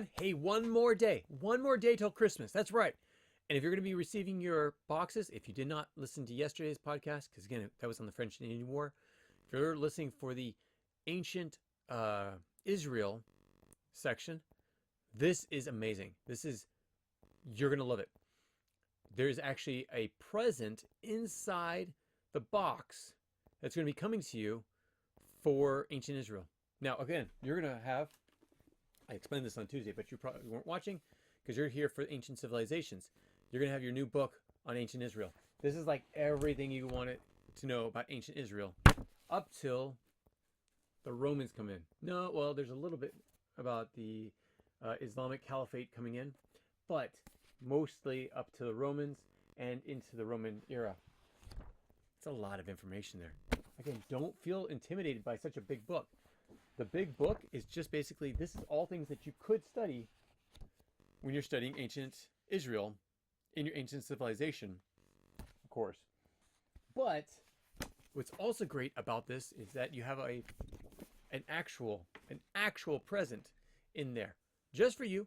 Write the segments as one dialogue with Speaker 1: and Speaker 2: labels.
Speaker 1: everyone. Hey, one more day till Christmas. That's right. And if you're going to be receiving your boxes, if you did not listen to yesterday's podcast, because again, that was on the French-Canadian War, if you're listening for the ancient Israel section, this is amazing. You're going to love it. There's actually a present inside the box that's going to be coming to you for ancient Israel. Now, again, you're going to have, I explained this on Tuesday, but you probably weren't watching because you're here for ancient civilizations. You're going to have your new book on ancient Israel. This is like everything you wanted to know about ancient Israel up till the Romans come in. No, well, there's a little bit about the Islamic Caliphate coming in, but mostly up to the Romans and into the Roman era. It's a lot of information there. Again, don't feel intimidated by such a big book. The big book is just basically, this is all things that you could study when you're studying ancient Israel in your ancient civilization, of course. But what's also great about this is that you have an actual present in there just for you,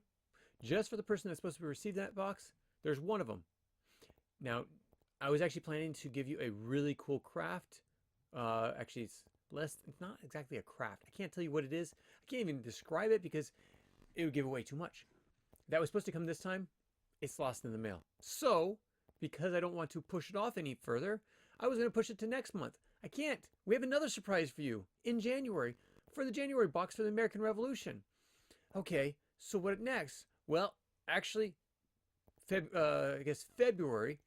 Speaker 1: just for the person that's supposed to receive that box. There's one of them. Now, I was actually planning to give you a really cool craft. Actually, it's not exactly a craft. I can't tell you what it is. I can't even describe it because it would give away too much. That was supposed to come this time. It's lost in the mail. So, because I don't want to push it off any further, I was going to push it to next month. I can't. We have another surprise for you in January for the January box for the American Revolution. Okay, so what next? Well, actually, I guess February,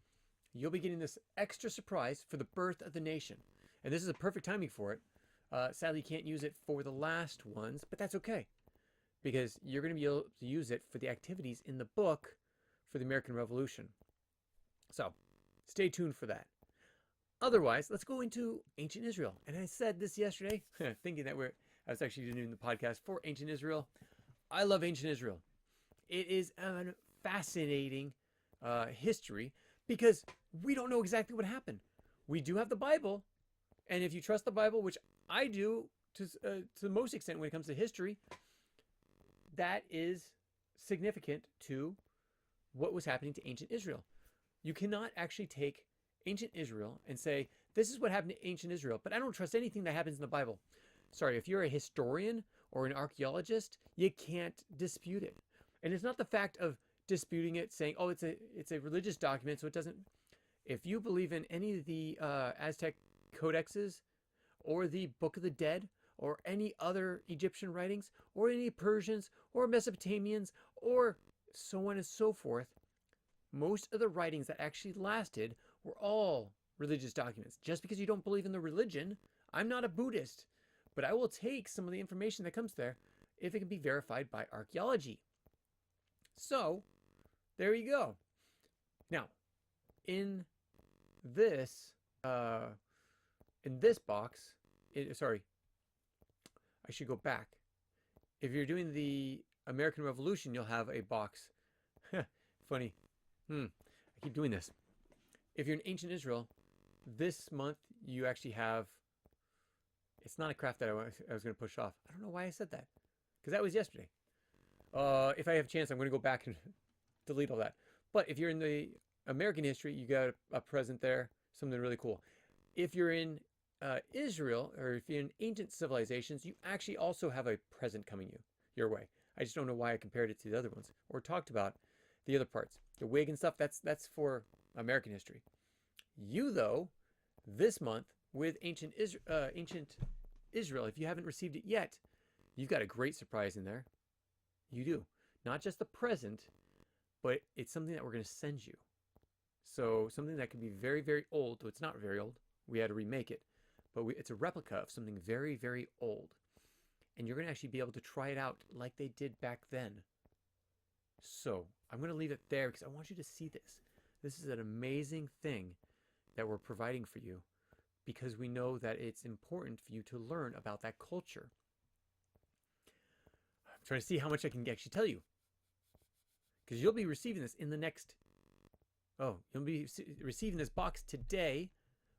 Speaker 1: you'll be getting this extra surprise for the birth of the nation. And this is a perfect timing for it. Sadly, you can't use it for the last ones, but that's okay. Because you're going to be able to use it for the activities in the book for the American Revolution. So, stay tuned for that. Otherwise, let's go into ancient Israel. And I said this yesterday, thinking that I was actually doing the podcast for ancient Israel. I love ancient Israel. It is a fascinating history because we don't know exactly what happened. We do have the Bible, and if you trust the Bible, which I do to the most extent when it comes to history, that is significant to what was happening to ancient Israel. You cannot actually take ancient Israel and say, this is what happened to ancient Israel, but I don't trust anything that happens in the Bible. Sorry, if you're a historian or an archaeologist, you can't dispute it. And it's not the fact of disputing it, saying, oh, it's a religious document, so it doesn't. If you believe in any of the Aztec codexes or the Book of the Dead or any other Egyptian writings or any Persians or Mesopotamians or so on and so forth, most of the writings that actually lasted were all religious documents. Just because you don't believe in the religion, I'm not a Buddhist, but I will take some of the information that comes there if it can be verified by archaeology. So, there you go. Now, in this box, sorry, I should go back. If you're doing the American Revolution, you'll have a box. Funny. I keep doing this. If you're in ancient Israel, this month you actually have, it's not a craft that I was going to push off. I don't know why I said that, because that was yesterday. If I have a chance, I'm going to go back and delete all that. But if you're in the American history, you got a present there, something really cool. If you're in Israel, or if you're in ancient civilizations, you actually also have a present coming your way. I just don't know why I compared it to the other ones or talked about the other parts. The wig and stuff, that's for American history. You, though, this month with ancient Israel, if you haven't received it yet, you've got a great surprise in there. You do. Not just the present, but it's something that we're going to send you. So something that can be very, very old. So it's not very old. We had to remake it. But it's a replica of something very, very old. And you're going to actually be able to try it out like they did back then. So I'm going to leave it there because I want you to see this. This is an amazing thing that we're providing for you because we know that it's important for you to learn about that culture. I'm trying to see how much I can actually tell you. Because you'll be receiving this in the next... Oh, you'll be receiving this box today,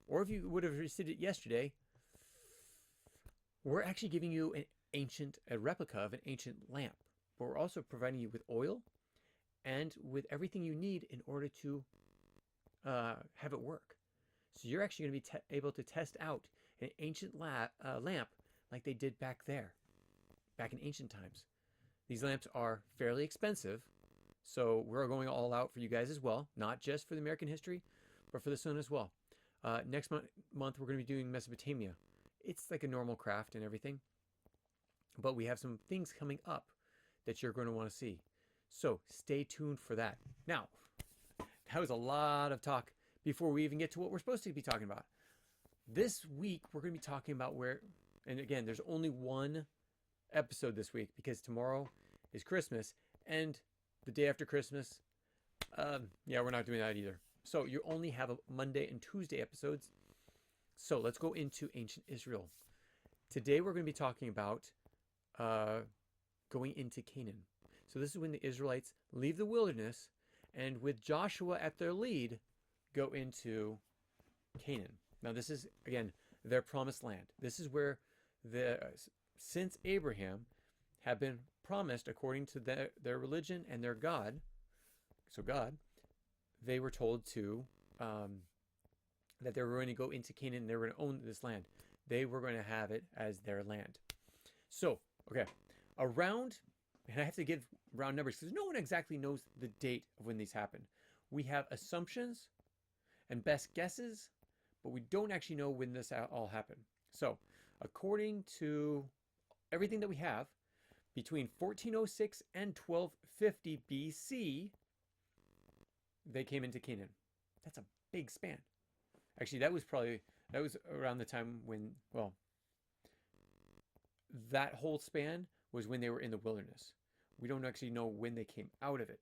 Speaker 1: or if you would have received it yesterday, we're actually giving you a replica of an ancient lamp. but we're also providing you with oil and with everything you need in order to have it work. So you're actually going to be able to test out an ancient lamp like they did back in ancient times. These lamps are fairly expensive, so we're going all out for you guys as well, not just for the American history, but for this one as well. Next month, we're going to be doing Mesopotamia. It's like a normal craft and everything, but we have some things coming up that you're going to want to see. So stay tuned for that. Now, that was a lot of talk before we even get to what we're supposed to be talking about. This week, we're going to be talking about and again, there's only one episode this week because tomorrow is Christmas, and the day after Christmas, we're not doing that either. So you only have a Monday and Tuesday episodes. So let's go into ancient Israel. Today we're going to be talking about going into Canaan. So this is when the Israelites leave the wilderness and with Joshua at their lead, go into Canaan. Now this is, again, their promised land. This is where since Abraham have been promised according to their religion and their God. So God, they were told to that they were going to go into Canaan and they were going to own this land. They were going to have it as their land. So, okay, and I have to give round numbers because no one exactly knows the date of when these happened. We have assumptions and best guesses, but we don't actually know when this all happened. So, according to everything that we have, between 1406 and 1250 BC, they came into Canaan. That's a big span. Actually, that was around the time when, that whole span was when they were in the wilderness. We don't actually know when they came out of it.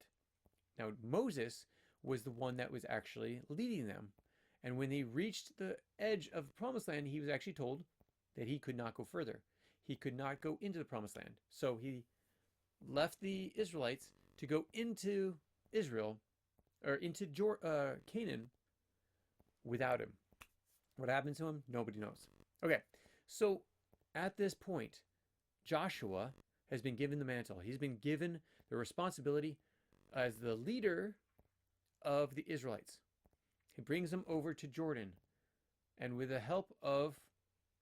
Speaker 1: Now, Moses was the one that was actually leading them. And when they reached the edge of the promised land, he was actually told that he could not go further. He could not go into the promised land. So he left the Israelites to go into Israel, or into Canaan, without him. What happened to him? Nobody knows. Okay, so at this point, Joshua has been given the mantle. He's been given the responsibility as the leader of the Israelites. He brings them over to Jordan. And with the help of,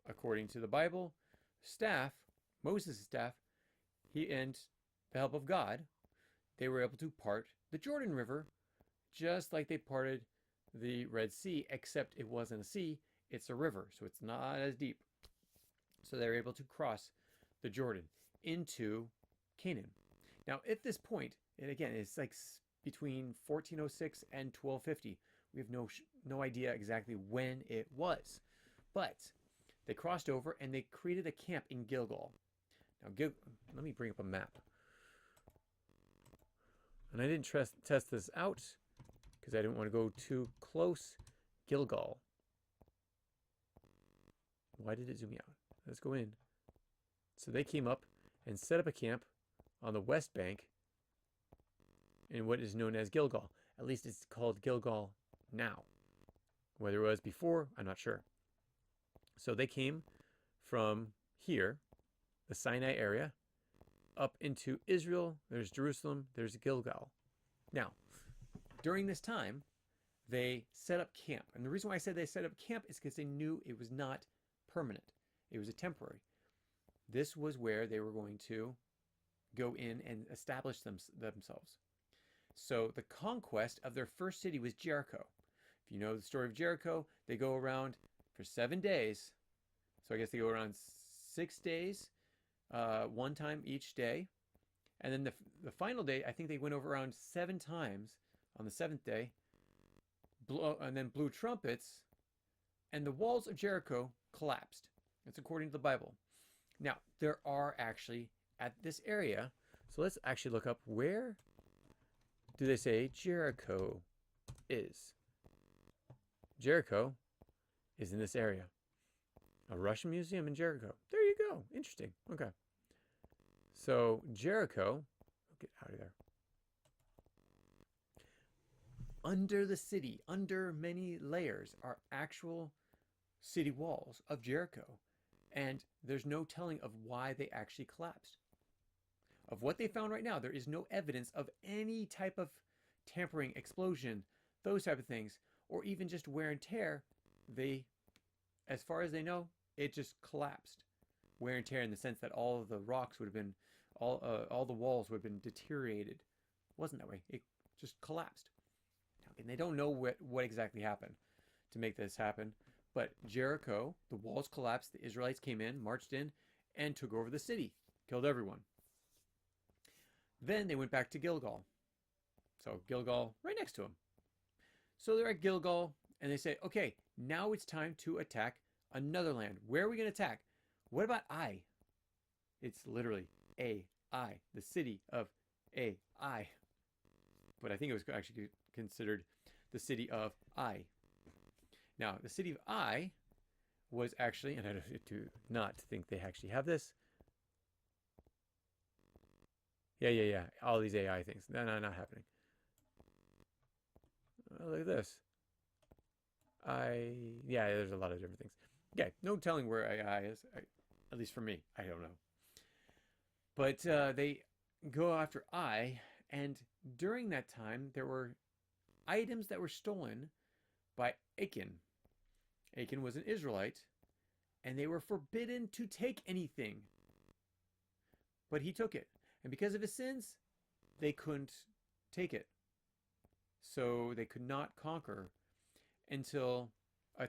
Speaker 1: according to the Bible, Moses' staff, and the help of God, they were able to part the Jordan River just like they parted the Red Sea, except it wasn't a sea, it's a river, so it's not as deep. So they were able to cross the Jordan into Canaan. Now, at this point, and again, it's like between 1406 and 1250. We have no idea exactly when it was. But they crossed over and they created a camp in Gilgal. Now, let me bring up a map. And I didn't test this out because I didn't want to go too close. Gilgal. Why did it zoom me out? Let's go in. So they came up and set up a camp on the west bank in what is known as Gilgal. At least it's called Gilgal now. Whether it was before, I'm not sure. So they came from here, the Sinai area, up into Israel. There's Jerusalem. There's Gilgal. Now, during this time, they set up camp. And the reason why I said they set up camp is because they knew it was not permanent. It was a temporary. This was where they were going to go in and establish themselves. So the conquest of their first city was Jericho. If you know the story of Jericho, they go around for 7 days. So I guess they go around 6 days, one time each day. And then the final day, I think they went over around 7 times on the 7th day, and then blew trumpets, and the walls of Jericho collapsed. That's according to the Bible. Now, there are actually at this area, so let's actually look up where do they say Jericho is. Jericho is in this area. A Russian museum in Jericho. There you go. Interesting. Okay. So Jericho, get out of there. Under the city, under many layers, are actual city walls of Jericho. And there's no telling of why they actually collapsed. of what they found right now, there is no evidence of any type of tampering, explosion, those type of things, or even just wear and tear. They, as far as they know, it just collapsed. Wear and tear in the sense that all of the rocks would have been, all the walls would have been deteriorated. It wasn't that way. It just collapsed. And they don't know what exactly happened to make this happen. But Jericho, the walls collapsed. The Israelites came in, marched in, and took over the city. Killed everyone. Then they went back to Gilgal. So Gilgal, right next to them. So they're at Gilgal, and they say, okay, now it's time to attack another land. Where are we going to attack? What about Ai? It's literally Ai, the city of Ai. But I think it was actually considered the city of Ai. Now, the city of Ai was actually, and I do not think they actually have this. Yeah. All these AI things. No, not happening. Oh, look at this. Yeah, there's a lot of different things. Yeah, no telling where AI is. At least for me, I don't know. But they go after Ai, and during that time, there were items that were stolen by Achan. Achan was an Israelite, and they were forbidden to take anything. But he took it. And because of his sins, they couldn't take it. So they could not conquer until a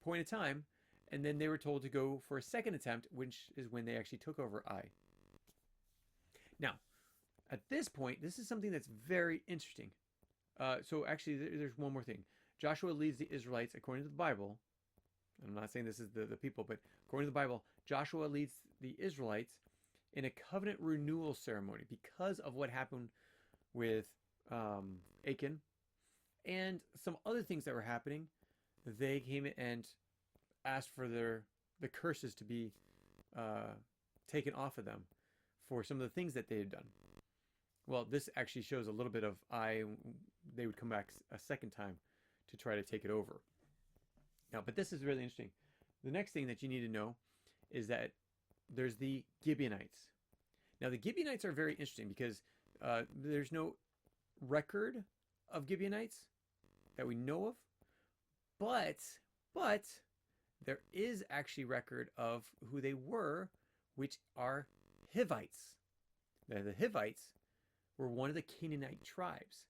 Speaker 1: point of time, and then they were told to go for a second attempt, which is when they actually took over Ai. Now, at this point, this is something that's very interesting. So actually, there's one more thing. Joshua leads the Israelites, according to the Bible. I'm not saying this is the people, but according to the Bible, Joshua leads the Israelites in a covenant renewal ceremony because of what happened with Achan and some other things that were happening. They came and asked for the curses to be taken off of them for some of the things that they had done. Well, this actually shows a little bit of they would come back a second time to try to take it over. Now, but this is really interesting. The next thing that you need to know is that there's the Gibeonites. Now, the Gibeonites are very interesting because there's no record of Gibeonites that we know of, but there is actually record of who they were, which are Hivites. Now, the Hivites were one of the Canaanite tribes.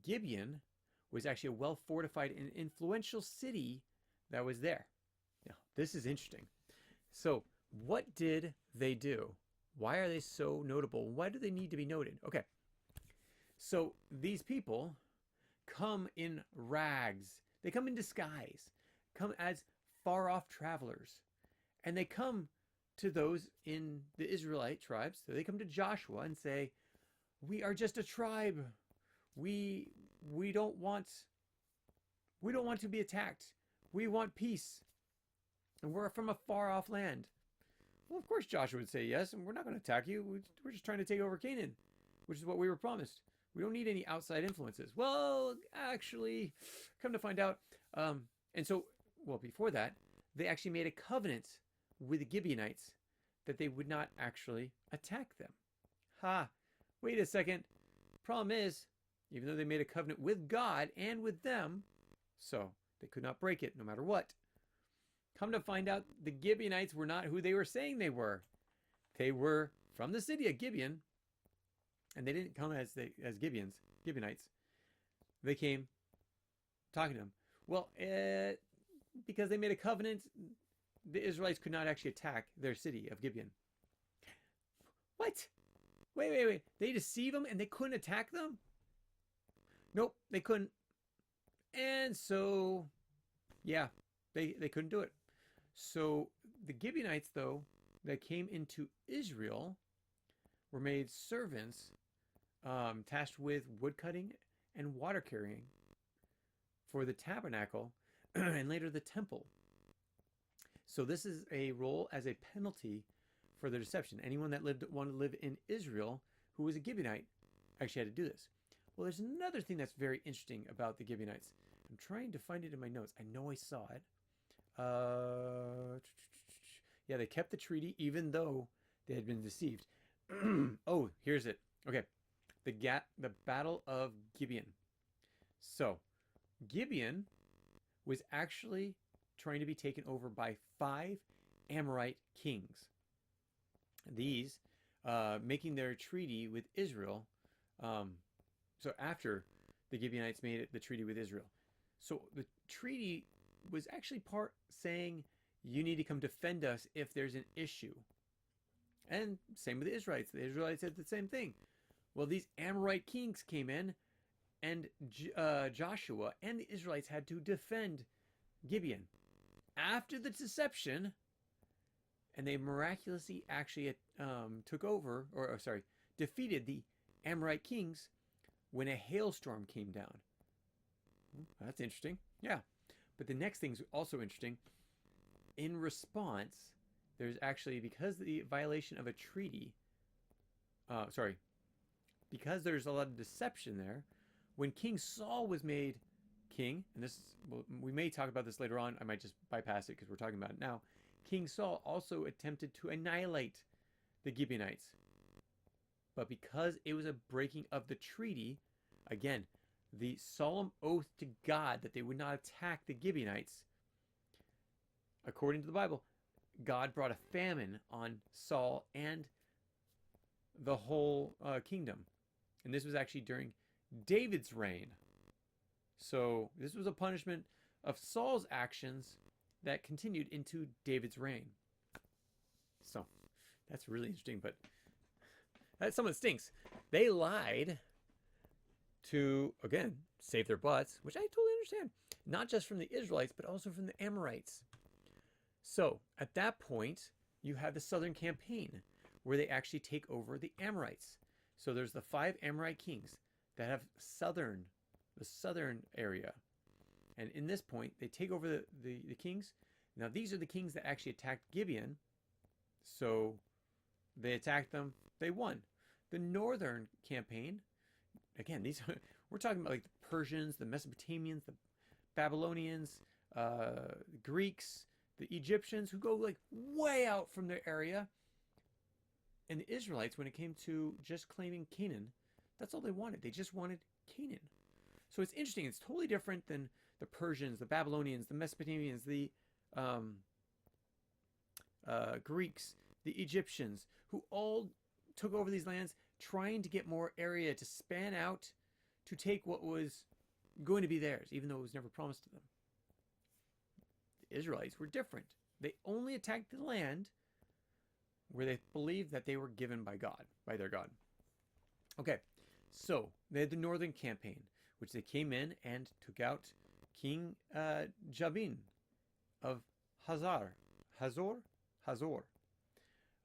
Speaker 1: Gibeon was actually a well-fortified and influential city that was there. Now, this is interesting. So, what did they do? Why are they so notable? Why do they need to be noted? Okay. So, these people come in rags. They come in disguise. Come as far-off travelers. And they come to those in the Israelite tribes. So, they come to Joshua and say, we are just a tribe. We don't want to be attacked. We want peace. And we're from a far off land. Well, of course Joshua would say yes, and we're not going to attack you. We're just trying to take over Canaan, which is what we were promised. We don't need any outside influences. Well, actually, come to find out. And so, well, before that, they actually made a covenant with the Gibeonites that they would not actually attack them. Wait a second. Problem is, even though they made a covenant with God and with them, so they could not break it no matter what. Come to find out, the Gibeonites were not who they were saying they were. They were from the city of Gibeon, and they didn't come as Gibeonites. They came talking to them. Well, because they made a covenant, the Israelites could not actually attack their city of Gibeon. What? Wait. They deceived them and they couldn't attack them? Nope, they couldn't. And so, yeah, they couldn't do it. So the Gibeonites, though, that came into Israel were made servants tasked with wood cutting and water carrying for the tabernacle and later the temple. So this is a role as a penalty for their deception. Anyone that wanted to live in Israel who was a Gibeonite actually had to do this. Well, there's another thing that's very interesting about the Gibeonites. I'm trying to find it in my notes. I know I saw it. Yeah, they kept the treaty even though they had been deceived. Oh, here's it. Okay, the Battle of Gibeon. So Gibeon was actually trying to be taken over by 5 Amorite kings. These making their treaty with Israel. Um, so after the Gibeonites made the treaty with Israel, so the treaty was actually part saying you need to come defend us if there's an issue. And same with the Israelites. The Israelites said the same thing. Well, these Amorite kings came in, and Joshua and the Israelites had to defend Gibeon. After the deception, and they miraculously actually took over, or sorry, defeated the Amorite kings when a hailstorm came down. That's interesting. Yeah. But the next thing's also interesting. In response, there's actually, because of the violation of a treaty, because there's a lot of deception there, when King Saul was made king, and this, we may talk about this later on, I might just bypass it because we're talking about it now. King Saul also attempted to annihilate the Gibeonites. But because it was a breaking of the treaty, again, the solemn oath to God that they would not attack the Gibeonites, according to the Bible, God brought a famine on Saul and the whole kingdom. And this was actually during David's reign. So this was a punishment of Saul's actions that continued into David's reign. So that's really interesting, but that somewhat stinks. They lied to, again, save their butts, which I totally understand. Not just from the Israelites, but also from the Amorites. So at that point, you have the southern campaign where they actually take over the Amorites. So there's the 5 Amorite kings that have the southern area. And in this point, they take over the kings. Now, these are the kings that actually attacked Gibeon. So they attacked them. They won. The northern campaign, again, we're talking about like the Persians, the Mesopotamians, the Babylonians, Greeks, the Egyptians, who go like way out from their area. And the Israelites, when it came to just claiming Canaan, that's all they wanted. They just wanted Canaan. So it's interesting. It's totally different than the Persians, the Babylonians, the Mesopotamians, the Greeks, the Egyptians, who all took over these lands trying to get more area to span out to take what was going to be theirs, even though it was never promised to them. The Israelites were different. They only attacked the land where they believed that they were given by God, by their God. Okay, so they had the northern campaign, which they came in and took out King Jabin of Hazor,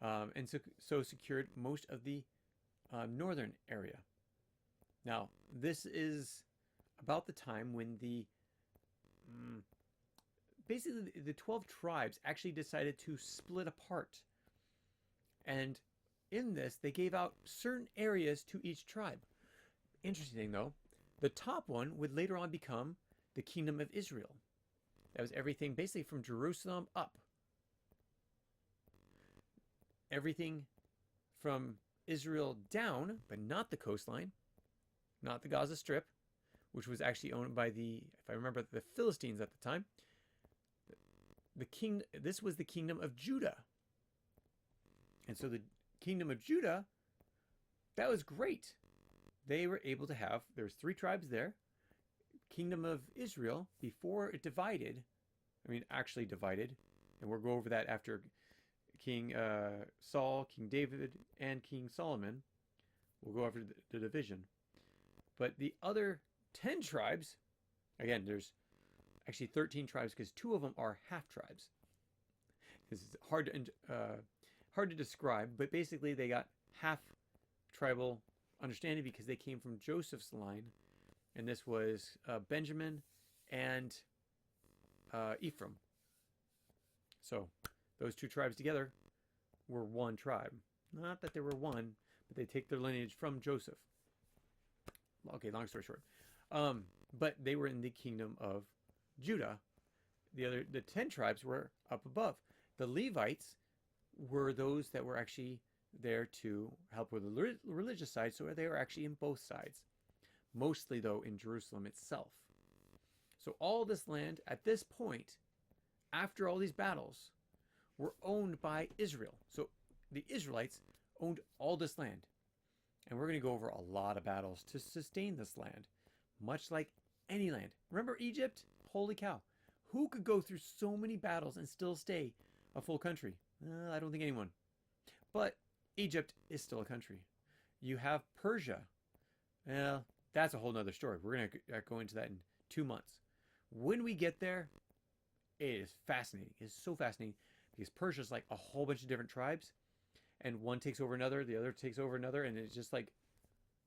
Speaker 1: and so secured most of the northern area. Now, this is about the time when basically the 12 tribes actually decided to split apart. And in this, they gave out certain areas to each tribe. Interesting, though, the top one would later on become the Kingdom of Israel. That was everything basically from Jerusalem up. Everything from Israel down, but not the coastline, not the Gaza Strip, which was actually owned by if I remember, the Philistines at the time. This was the Kingdom of Judah. And so the Kingdom of Judah, that was great. They were able to have, there's 3 tribes there. Kingdom of Israel, before it actually divided, and we'll go over that after King Saul, King David, and King Solomon. We'll go over the division. But the other 10 tribes, again, there's actually 13 tribes because 2 of them are half tribes. This is hard to describe, but basically they got half tribal understanding because they came from Joseph's line, and this was Benjamin and Ephraim. So those 2 tribes together were one tribe. Not that they were one, but they take their lineage from Joseph. Okay, long story short. But they were in the Kingdom of Judah. The 10 tribes were up above. The Levites were those that were actually there to help with the religious side, so they were actually in both sides. Mostly, though, in Jerusalem itself. So all this land, at this point, after all these battles, were owned by Israel. So the Israelites owned all this land. And we're going to go over a lot of battles to sustain this land, much like any land. Remember Egypt? Holy cow. Who could go through so many battles and still stay a full country? I don't think anyone. But Egypt is still a country. You have Persia. Well, that's a whole nother story. We're going to go into that in 2 months. When we get there, it is fascinating. It's so fascinating because Persia is like a whole bunch of different tribes, and one takes over another, the other takes over another, and it just like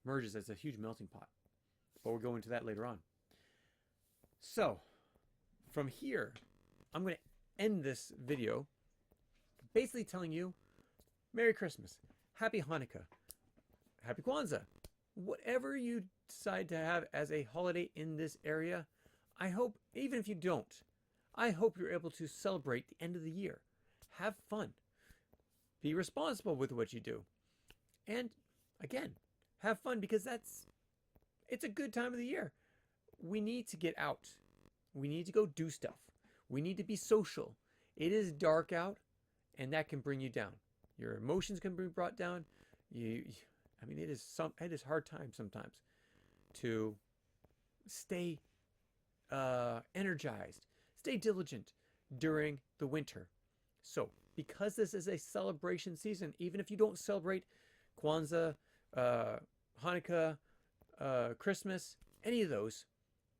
Speaker 1: merges as a huge melting pot. But we'll go into that later on. So from here, I'm going to end this video basically telling you Merry Christmas, Happy Hanukkah, Happy Kwanzaa, whatever you decide to have as a holiday in this area. I hope, even if you don't, I hope you're able to celebrate the end of the year. Have fun. Be responsible with what you do. And again, have fun, because it's a good time of the year. We need to get out. We need to go do stuff. We need to be social. It is dark out, and that can bring you down. Your emotions can be brought down. It is hard time sometimes to stay energized, stay diligent during the winter. So because this is a celebration season, even if you don't celebrate Kwanzaa, Hanukkah, Christmas, any of those,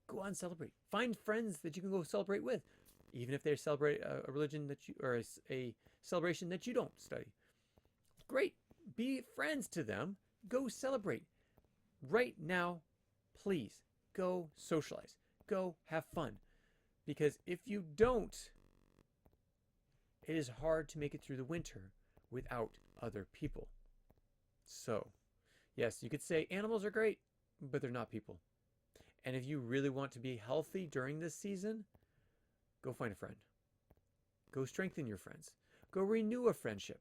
Speaker 1: go out and celebrate. Find friends that you can go celebrate with, even if they celebrate a religion that you, or a celebration that you don't study. Great. Be friends to them. Go celebrate. Right now, please go socialize. Go have fun. Because if you don't, it is hard to make it through the winter without other people. So, yes, you could say animals are great, but they're not people. And if you really want to be healthy during this season, go find a friend. Go strengthen your friends. Go renew a friendship.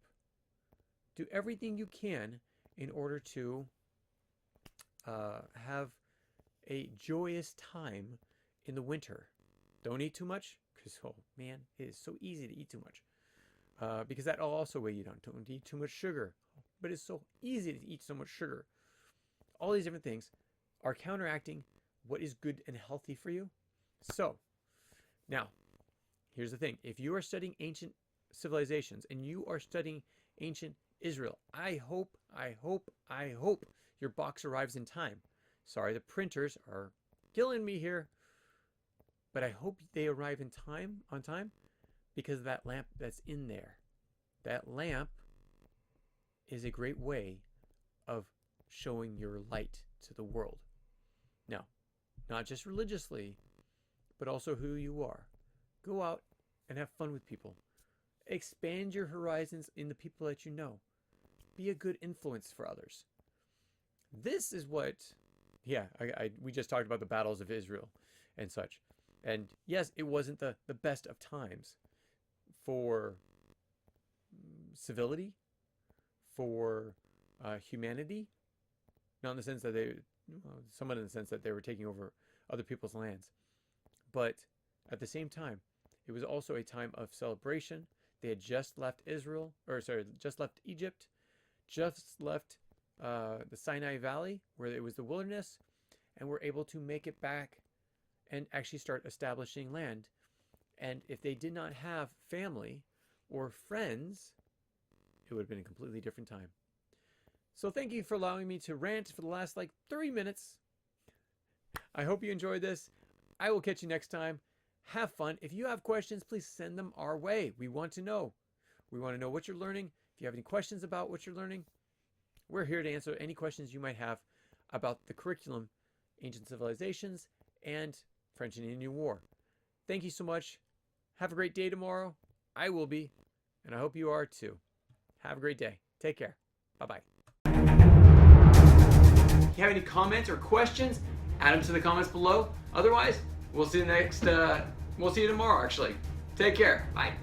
Speaker 1: Do everything you can in order to have a joyous time in the winter. Don't eat too much, because, oh man, it is so easy to eat too much. Because that will also weigh you down. Don't eat too much sugar. But it's so easy to eat so much sugar. All these different things are counteracting what is good and healthy for you. So, now, here's the thing. If you are studying ancient civilizations and you are studying ancient Israel, I hope your box arrives in time. Sorry, the printers are killing me here. But I hope they arrive on time, because of that lamp that's in there. That lamp is a great way of showing your light to the world. Now, not just religiously, but also who you are. Go out and have fun with people. Expand your horizons in the people that you know. Be a good influence for others. This is what, we just talked about the battles of Israel and such. And yes, it wasn't the best of times for civility, for humanity. Not in the sense that somewhat in the sense that they were taking over other people's lands. But at the same time, it was also a time of celebration. They had just left just left Egypt, just left the Sinai Valley, where it was the wilderness, and were able to make it back and actually start establishing land. And if they did not have family or friends, it would have been a completely different time. So thank you for allowing me to rant for the last 3 minutes. I hope you enjoyed this. I will catch you next time. Have fun. If you have questions, please send them our way. We want to know. We want to know what you're learning. If you have any questions about what you're learning, we're here to answer any questions you might have about the curriculum, ancient civilizations, and French and Indian War. Thank you so much. Have a great day tomorrow. I will be, and I hope you are too. Have a great day. Take care. Bye-bye. If you have any comments or questions, add them to the comments below. Otherwise, we'll see you tomorrow, actually. Take care. Bye.